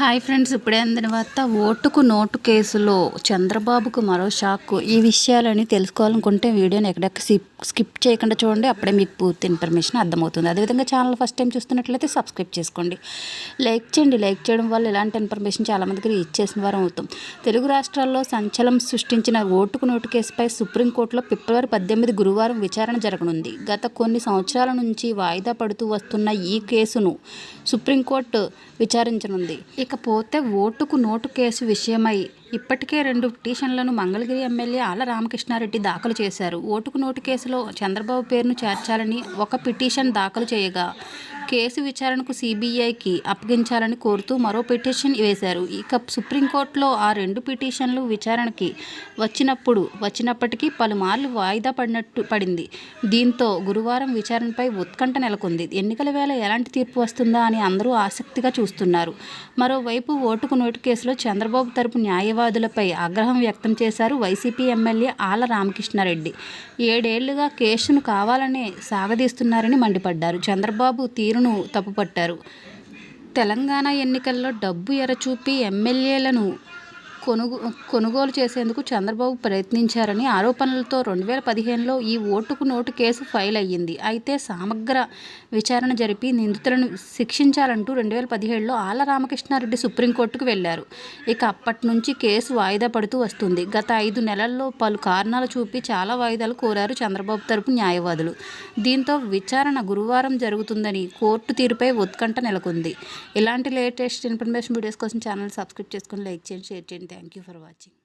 Hi friends, ఇప్పుడే అందిన వార్త. ఓటుకు నోటు కేసులో చంద్రబాబుకు మరో షాక్. ఈ విషయాలని తెలుసుకోవాలనుకుంటే వీడియోని ఎక్కడెక్కడ స్కిప్ చేయకుండా చూడండి. అప్పుడే మీకు పూర్తి ఇన్ఫర్మేషన్ అర్థమవుతుంది. అదేవిధంగా ఛానల్ ఫస్ట్ టైం చూస్తున్నట్లయితే సబ్స్క్రైబ్ చేసుకోండి, లైక్ చేయండి. లైక్ చేయడం వల్ల ఇలాంటి ఇన్ఫర్మేషన్ చాలామందికి రీచ్ చేసిన వారం అవుతాం. తెలుగు రాష్ట్రాల్లో సంచలనం సృష్టించిన ఓటుకు నోటు కేసుపై సుప్రీంకోర్టులో ఫిబ్రవరి 18 గురువారం విచారణ జరగనుంది. గత కొన్ని సంవత్సరాల నుంచి వాయిదా పడుతూ వస్తున్న ఈ కేసును సుప్రీంకోర్టు విచారించనుంది. ఇకపోతే ఓటుకు నోటు కేసు విషయమై ఇప్పటికే 2 పిటిషన్లను మంగళగిరి ఎమ్మెల్యే ఆళ్ల రామకృష్ణారెడ్డి దాఖలు చేశారు. ఓటుకు నోటు కేసులో చంద్రబాబు పేరును చేర్చాలని ఒక పిటిషన్ దాఖలు చేయగా, కేసు విచారణకు సిబిఐకి అప్పగించాలని కోరుతూ మరో పిటిషన్ వేశారు. ఇక సుప్రీంకోర్టులో ఆ 2 పిటిషన్లు విచారణకి వచ్చినప్పటికీ పలుమార్లు వాయిదా పడింది. దీంతో గురువారం విచారణపై ఉత్కంఠ నెలకొంది. ఎన్నికల వేళ ఎలాంటి తీర్పు వస్తుందా అని అందరూ ఆసక్తిగా చూస్తున్నారు. మరోవైపు ఓటుకు నోటు కేసులో చంద్రబాబు తరపు న్యాయవాదులపై ఆగ్రహం వ్యక్తం చేశారు వైసీపీ ఎమ్మెల్యే ఆళ్ల రామకృష్ణారెడ్డి. 7 ఏళ్లుగా కేసును కావాలనే సాగదీస్తున్నారని మండిపడ్డారు. చంద్రబాబు తీరును తప్పుపట్టారు. తెలంగాణ ఎన్నికల్లో డబ్బు ఎరచూపి ఎమ్మెల్యేలను కొనుగోలు చేసేందుకు చంద్రబాబు ప్రయత్నించారని ఆరోపణలతో 2015లో ఈ ఓటుకు నోటు కేసు ఫైల్ అయ్యింది. అయితే సమగ్ర విచారణ జరిపి నిందితులను శిక్షించాలంటూ 2017లో ఆళ్ల రామకృష్ణారెడ్డి సుప్రీంకోర్టుకు వెళ్లారు. ఇక అప్పటి నుంచి కేసు వాయిదా పడుతూ వస్తుంది. గత 5 నెలల్లో పలు కారణాలు చూపి చాలా వాయిదాలు కోరారు చంద్రబాబు తరపు న్యాయవాదులు. దీంతో విచారణ గురువారం జరుగుతుందని కోర్టు తీరుపై ఉత్కంఠ నెలకొంది. ఇలాంటి లేటెస్ట్ ఇన్ఫర్మేషన్ వీడియోస్ కోసం ఛానల్ సబ్స్క్రైబ్ చేసుకొని లైక్ చేయండి, షేర్ చేయండి. Thank you for watching.